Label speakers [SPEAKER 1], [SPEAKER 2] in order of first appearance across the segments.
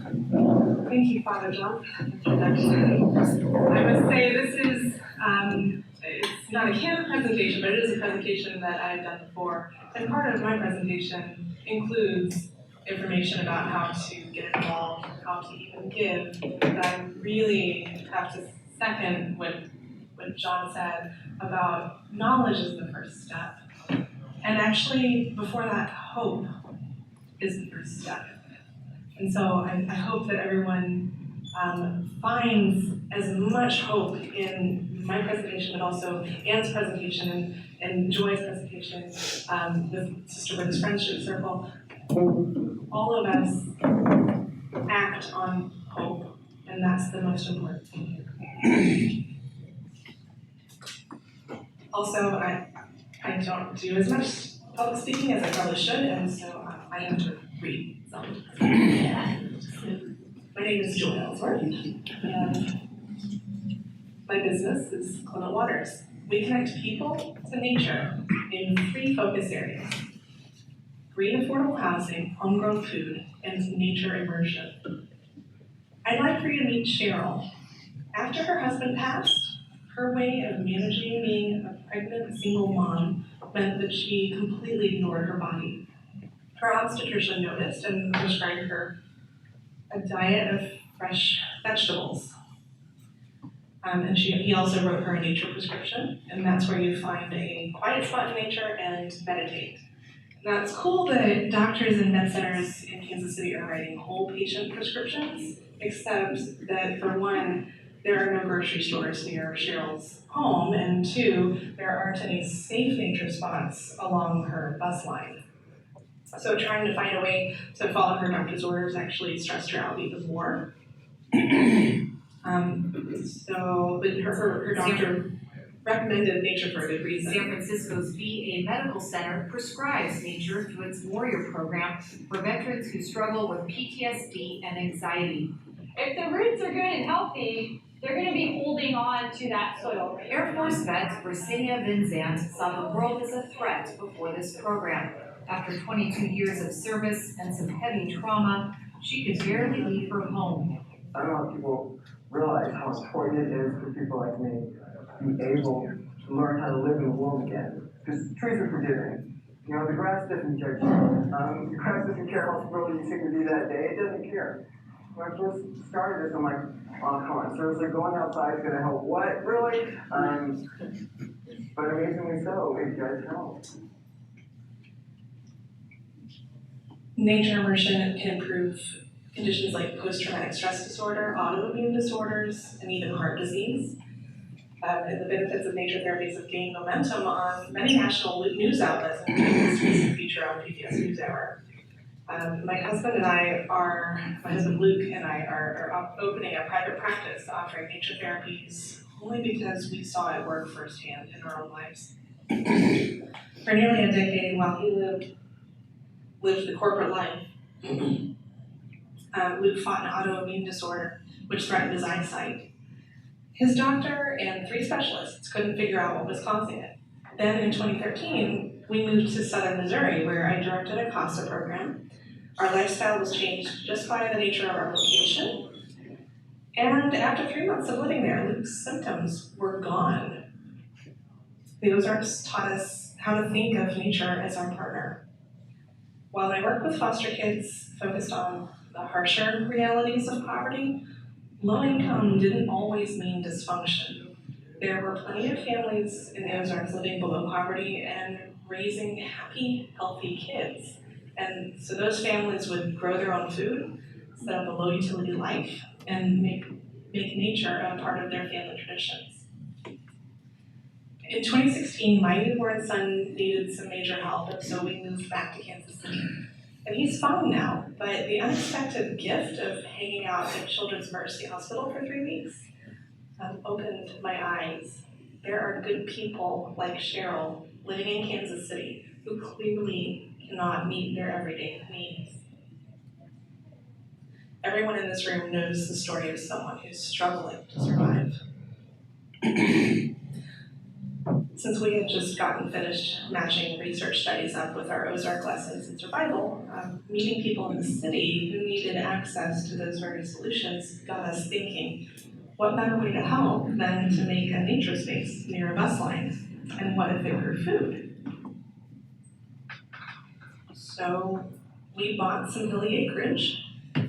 [SPEAKER 1] Thank you, Father John, for the introduction. I must say this is, it's not a canon presentation, but it is a presentation that I've done before. And part of my presentation includes information about how to get involved, how to even give. But I really have to second what John said about knowledge is the first step. And actually, before that, hope is the first step. And so I hope that everyone finds as much hope in my presentation, but also Anne's presentation and Joy's presentation, with Sister Bertha's Friendship Circle. All of us act on hope, and that's the most important thing here. Also, I don't do as much public speaking as I probably should, and so I have to read something. My name is Joy Ellsworth, and my business is Clement Waters. We connect people to nature in 3 focus areas: green affordable housing, homegrown food, and nature immersion. I'd like for you to meet Cheryl. After her husband passed, her way of managing being a pregnant single mom meant that she completely ignored her body. Her obstetrician noticed and prescribed her a diet of fresh vegetables. And he also wrote her a nature prescription, and that's where you find a quiet spot in nature and meditate. Now, it's cool that doctors and med centers in Kansas City are writing whole patient prescriptions, except that, for one, there are no grocery stores near Cheryl's home, and 2, there aren't any safe nature spots along her bus line. So trying to find a way to follow her doctor's orders actually stressed her out even more. But her doctor recommended nature for a good reason.
[SPEAKER 2] San Francisco's VA Medical Center prescribes nature through its Warrior program for veterans who struggle with PTSD and anxiety.
[SPEAKER 3] If the roots are good and healthy, they're going to be holding on to that soil.
[SPEAKER 2] Air Force vet Briseña Vinzant saw the world as a threat before this program. After 22 years of service and some heavy trauma, she could barely leave her home.
[SPEAKER 4] I don't know if people realize how important it is for people like me to be able to learn how to live in the world again. Because trees are forgiving. You know, the grass doesn't judge you. The grass doesn't care how thrilled you seem to be that day. It doesn't care. When I first started this, I'm like, oh, come on, seriously, going outside is going to help what? Really? But amazingly so, it does help.
[SPEAKER 1] Nature immersion can improve conditions like post-traumatic stress disorder, autoimmune disorders, and even heart disease. And the benefits of nature therapies have gained momentum on many national news outlets, including this recent feature on PBS NewsHour. My husband Luke and I are opening a private practice offering nature therapies only because we saw it work firsthand in our own lives. For nearly a decade, while he lived the corporate life, Luke fought an autoimmune disorder which threatened his eyesight. His doctor and 3 specialists couldn't figure out what was causing it. Then in 2013, we moved to southern Missouri, where I directed a CASA program. Our lifestyle was changed just by the nature of our location. And after 3 months of living there, Luke's symptoms were gone. The Ozarks taught us how to think of nature as our partner. While my work with foster kids focused on the harsher realities of poverty, low income didn't always mean dysfunction. There were plenty of families in the Ozarks living below poverty and raising happy, healthy kids. And so those families would grow their own food, set up a low utility life, and make nature a part of their family traditions. In 2016, my newborn son needed some major help, and so we moved back to Kansas City. And he's fine now, but the unexpected gift of hanging out at Children's Mercy Hospital for 3 weeks opened my eyes. There are good people like Cheryl living in Kansas City who clearly cannot meet their everyday needs. Everyone in this room knows the story of someone who's struggling to survive. since we had just gotten finished matching research studies up with our Ozark lessons in survival, meeting people in the city who needed access to those very solutions got us thinking, what better way to help than to make a nature space near a bus line? And what if it grew food? So we bought some hilly acreage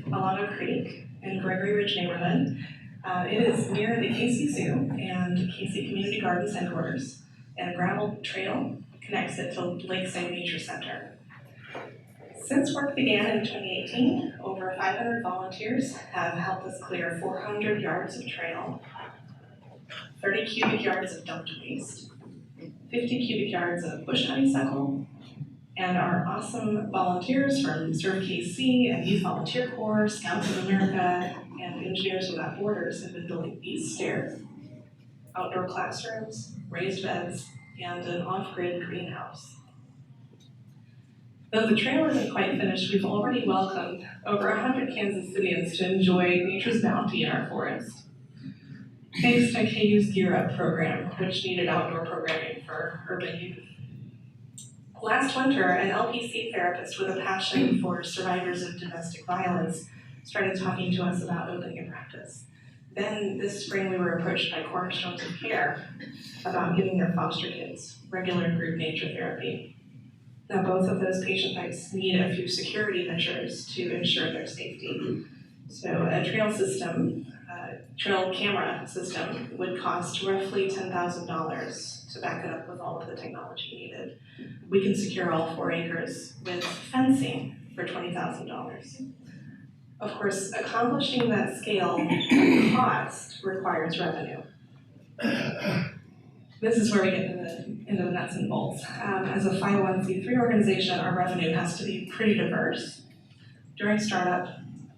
[SPEAKER 1] along a creek in Gregory Ridge neighborhood. It is near the Casey Zoo and Casey Community Gardens headquarters, and a gravel trail connects it to Lakeside Nature Center. Since work began in 2018, over 500 volunteers have helped us clear 400 yards of trail, 30 cubic yards of dumped waste, 50 cubic yards of bush honeysuckle, and our awesome volunteers from Serve KC and Youth Volunteer Corps, Scouts of America, and Engineers Without Borders have been building these stairs, outdoor classrooms, raised beds, and an off-grid greenhouse. Though the trail isn't quite finished, we've already welcomed over 100 Kansas Cityans to enjoy nature's bounty in our forest. Thanks to KU's Gear Up program, which needed outdoor programming for urban youth. Last winter, an LPC therapist with a passion for survivors of domestic violence started talking to us about opening a practice. Then this spring we were approached by Cornerstones of Care about giving their foster kids regular group nature therapy. Now both of those patient types need a few security measures to ensure their safety. So a trail camera system would cost roughly $10,000 to back it up with all of the technology needed. We can secure all 4 acres with fencing for $20,000. Of course, accomplishing that scale and cost requires revenue. This is where we get into the nuts and bolts. As a 501c3 organization, our revenue has to be pretty diverse. During startup,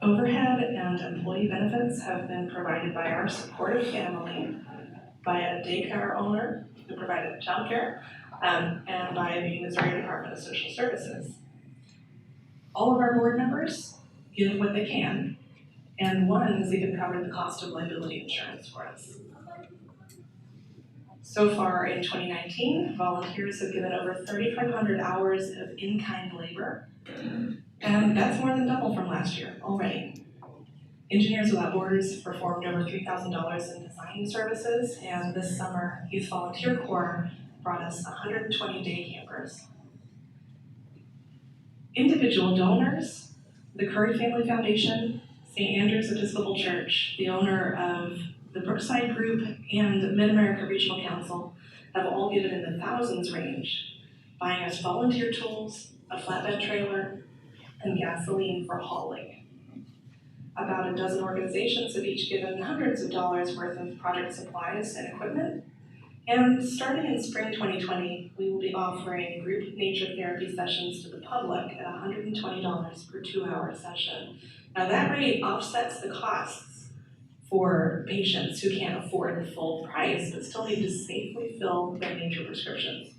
[SPEAKER 1] overhead and employee benefits have been provided by our supportive family, by a daycare owner who provided childcare, and by the Missouri Department of Social Services. All of our board members give what they can, and one has even covered the cost of liability insurance for us. So far in 2019, volunteers have given over 3,500 hours of in-kind labor, and that's more than double from last year already. Engineers Without Borders performed over $3,000 in design services, and this summer, Youth Volunteer Corps brought us 120 day campers. Individual donors, the Curry Family Foundation, St. Andrew's Episcopal Church, the owner of the Brookside Group, and Mid-America Regional Council have all given in the thousands range, buying us volunteer tools, a flatbed trailer, and gasoline for hauling. About a dozen organizations have each given hundreds of dollars worth of project supplies and equipment. And starting in spring 2020, we will be offering group nature therapy sessions to the public at $120 per 2-hour session. Now that rate offsets the costs for patients who can't afford the full price but still need to safely fill their nature prescriptions.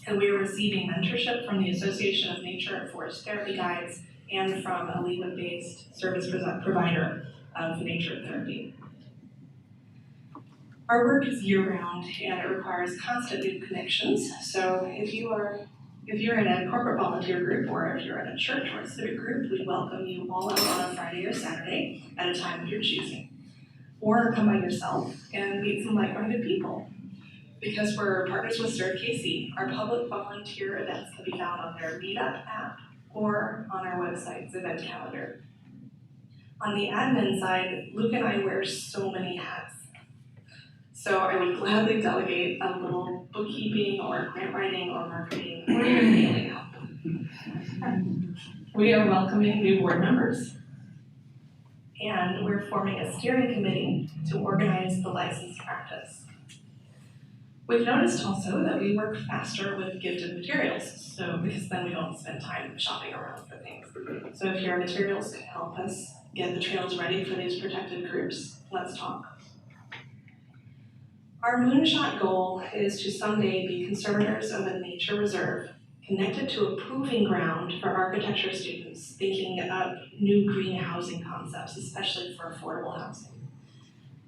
[SPEAKER 1] And we are receiving mentorship from the Association of Nature and Forest Therapy Guides and from a LEWA-based service provider of nature therapy. Our work is year-round and it requires constant new connections. So if you're in a corporate volunteer group or if you're in a church or a civic group, we welcome you all out on a Friday or Saturday at a time of your choosing. Or come by yourself and meet some like-minded people. Because we're partners with Serve KC, our public volunteer events can be found on their Meetup app or on our website's event calendar. On the admin side, Luke and I wear so many hats. So I would gladly delegate a little bookkeeping or grant writing or marketing or even mailing help. We are welcoming new board members, and we're forming a steering committee to organize the licensed practice. We've noticed also that we work faster with gifted materials, because then we don't spend time shopping around for things. So if your materials can help us get the trails ready for these protected groups, let's talk. Our moonshot goal is to someday be conservators of a nature reserve connected to a proving ground for architecture students thinking up new green housing concepts, especially for affordable housing.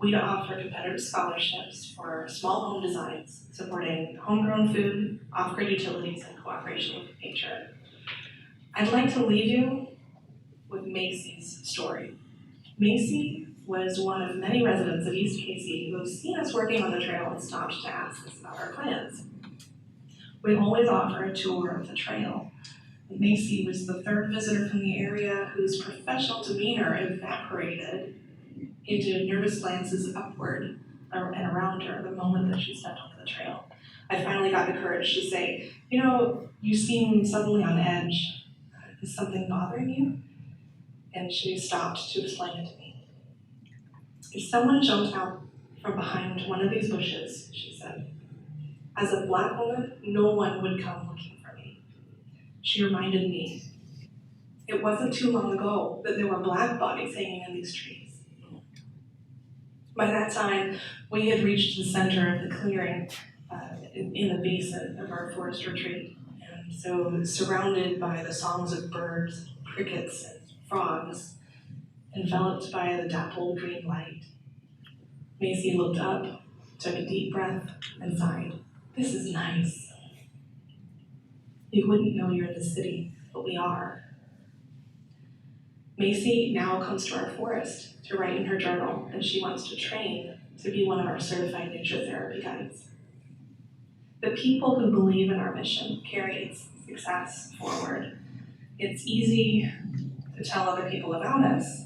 [SPEAKER 1] We offer competitive scholarships for small home designs, supporting homegrown food, off-grid utilities, and cooperation with nature. I'd like to leave you with Macy's story. Macy was one of many residents of East Casey who have seen us working on the trail and stopped to ask us about our plans. We always offer a tour of the trail. Macy was the third visitor from the area whose professional demeanor evaporated into nervous glances upward and around her the moment that she stepped onto the trail. I finally got the courage to say, you know, you seem suddenly on edge. Is something bothering you? And she stopped to explain it to me. If someone jumped out from behind one of these bushes, she said, as a Black woman, no one would come looking for me. She reminded me, it wasn't too long ago that there were Black bodies hanging in these trees. By that time, we had reached the center of the clearing in the basin of our forest retreat. And so surrounded by the songs of birds, crickets, and frogs, enveloped by the dappled green light, Macy looked up, took a deep breath, and sighed. This is nice. You wouldn't know you're in the city, but we are. Macy now comes to our forest to write in her journal, and she wants to train to be one of our certified nature therapy guides. The people who believe in our mission carry its success forward. It's easy to tell other people about us,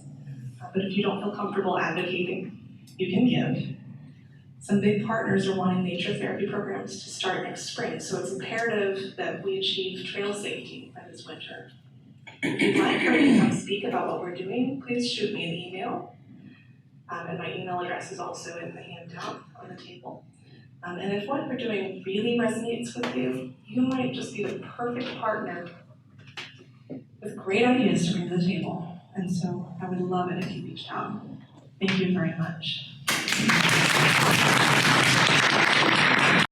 [SPEAKER 1] but if you don't feel comfortable advocating, you can give. Some big partners are wanting nature therapy programs to start next spring, so it's imperative that we achieve trail safety by this winter. If you'd like for me to come speak about what we're doing, please shoot me an email. And my email address is also in the handout on the table. And if what we're doing really resonates with you, you might just be the perfect partner with great ideas to bring to the table. And so I would love it if you reached out. Thank you very much.